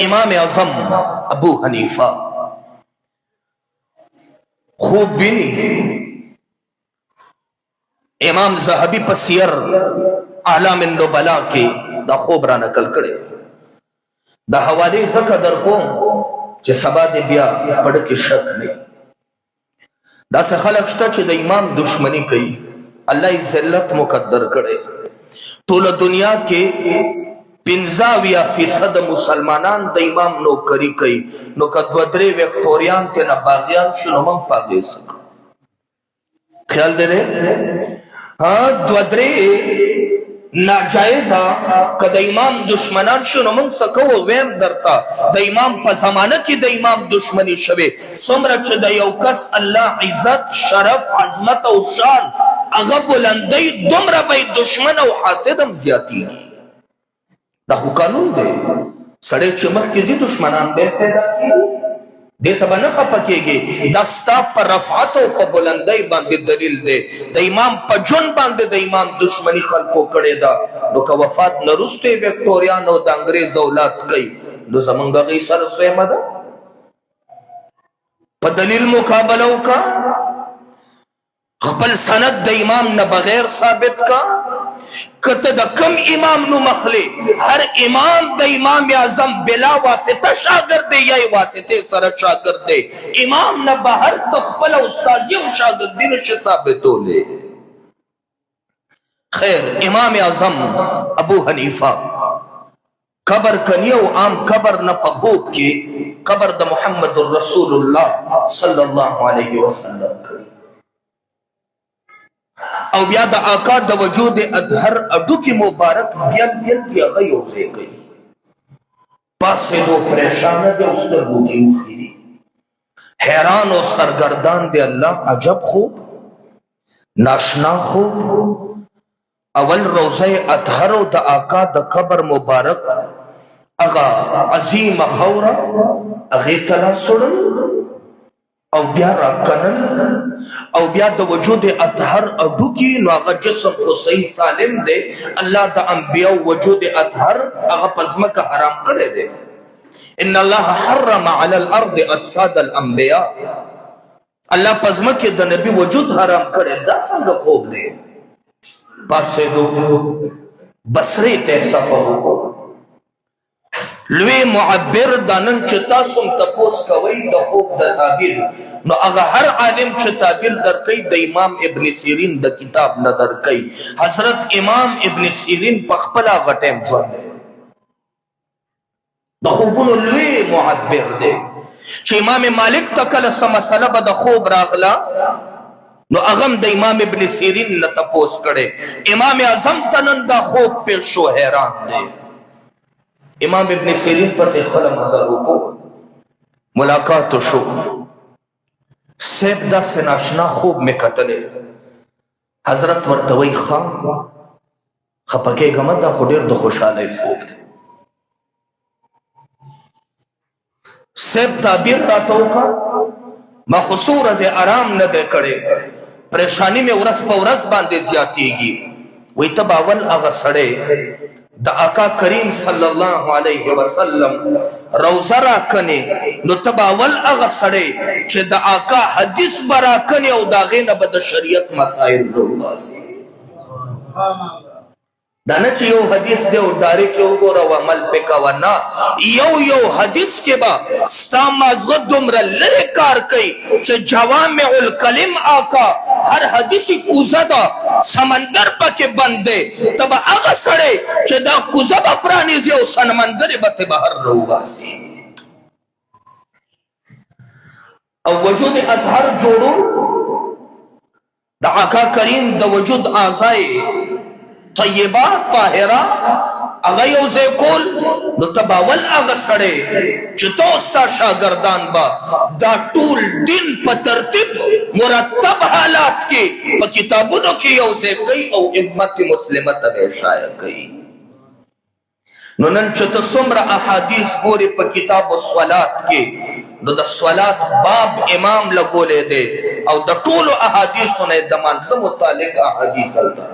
امام اعظم ابو حنیفہ خوب بینی امام زہبی پر سیر اعلام النبلاء کے دا خوب را نقل کرے دا حوالے زکا در کو چه سبا دے بیا پڑھ کے شک نہیں دا سے خلق شتا چه دا امام دشمنی کئی اللہ ذلت مقدر کرے طول دنیا کے 50% مسلمانان دا امام نوکری کئی نو کدودرے ویکٹوریان تینا باغیان شنو من پاگے سکا خیال دے رہے ہاں دودرے ناجائزہ کہ دا امام دشمنان شنو من سکو ویم درتا دا امام پا زمانہ کی دا امام دشمنی شوے سمرچ دا یوکس اللہ عزت شرف عظمت و شان اغب بلندی دمرا بای دشمن و حاسدم زیادی گی دا خو قانون دے سڑے چمخ کیزی دشمنان بے پیدا کی دیتا با نخا پکے گی دستا پر رفعت و پا بلندی باندے دلیل دے دا امام پا جن باندے دا امام دشمنی خلقو کرے دا نو کا وفات نرستے ویکٹوریان و دا انگریز اولاد کئی نو زمانگا غی سر سویمہ دا پا دلیل مقابلو کا خپل سند دا امام نہ بغیر ثابت کا کت دا کم امام نو مخلے ہر امام دا امام اعظم بلا واسطہ شاگردے یا واسطے سر شاگردے امام نہ بہر تخپل استازی و شاگردی نشے ثابت ہو لے خیر امام اعظم ابو حنیفہ قبر کنیو عام قبر نہ پخوب کی قبر دا محمد الرسول اللہ صلی اللہ علیہ وسلم کی او بیا دا آقا دا وجود ادھر اڈو کی مبارک بیل بیل کی غیو سے گئی پاسے دو پریشانہ دے اس در بودی مخیری حیران و سرگردان دے اللہ عجب خوب ناشنا خوب اول روزہ ادھر و دا آقا دا قبر مبارک اغا عظیم خورا اغیتلا سڑن او بیا را کنن او بیا دا وجود اطہر اڈو کی نو آغا جسم خو صحیح سالم دے اللہ دا انبیاء وجود اطہر آغا پزمکہ حرام کرے دے ان اللہ حرم علی الارض اجساد الانبیاء اللہ پزمکہ دا نبی وجود حرام کرے دا سنگ خوب دے پاسے دو بصری تے سفر کو لوی معبر دانن چتا سم تپوس کوئی دا خوب دا تعبیر نو اگا ہر عالم چه تعبیر در کئی دا امام ابن سیرین دا کتاب نہ در کئی حضرت امام ابن سیرین پخپلا غٹیم جوان دے دا خوبونو لوی معبر دے چه امام مالک تکل سا مسئلہ با دا خوب راغلا نو اغم دا امام ابن سیرین نہ تپوس کرے امام اعظم تنن دا خوب پر شو حیران دے امام ابن سیرین پس اخبرم ہزاروں کو ملاقات شو سیب دا سناشنا خوب میں قتلے حضرت ورطوی خان خپکے گمت دا خودیر دا خوشحالے خوب دے سیب تعبیر راتو کا ما خصور از آرام نہ دے کرے پریشانی میں ورس پا ورس باندے زیادی گی وی تب اول اغا سڑے دا آقا کریم صلی اللہ علیہ وسلم روزہ راکنے نو تب اول اغا سڑے چھے دا آقا حدیث براکنے او دا غین بدا شریعت مسائل رو بازی دانا چھے یو حدیث دے او دارے کیوں گو رو عمل پہ کوانا یو حدیث کے با ستا مازغد دمرا لرے کار کئی چھے جوامع الکلم آقا ہر حدیثی کوزہ دا سمندر پا کے بندے تب آغا سڑے چھے دا کوزہ با پرانیزی او سمندر بات بہر رو بازی او وجود اظہر جوڑو دا آقا کریم دا وجود آزائے طیبہ طاہرہ اغیو زیکول نو تباول اغا سڑے چتوستا شاگردان با دا طول دن پا ترتیب مرتب حالات کے پا کتابونو کی یو زیکئی او امت مسلمت بیشایا کئی نو نن چت سمر احادیث گوری پا کتاب الصلاة کے نو دا صلاة باب امام لگولے دے او دا طول احادیث نے دمان سے متعلق احادیث التا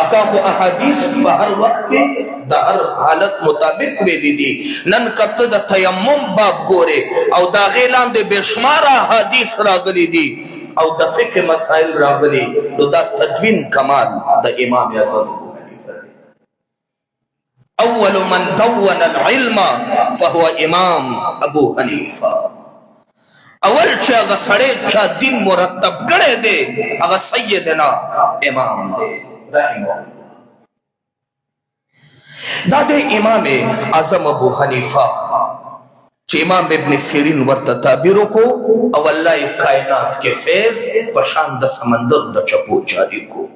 اکا خو احادیث په هر وخت کې د هر حالت مطابق ویلي دي. نن کته د تیمم باب ګوره او دا غې لاندې بېشماره احادیث راغلي دي او د فقه مسائل راغلي، نو دا تدوین کمال د امام اعظم اول من دون العلم فهو امام ابو حنیفه. اول چې هغه سړی چا دین مرتب کړی دی هغه سیدنا امام دی رحمه. دا د امام اعظم ابو حنیفه چې امام ابن سیرین ورته تعبیر وکړو او الله کائنات کې فیض په شان د سمندر د چپو جاری کو.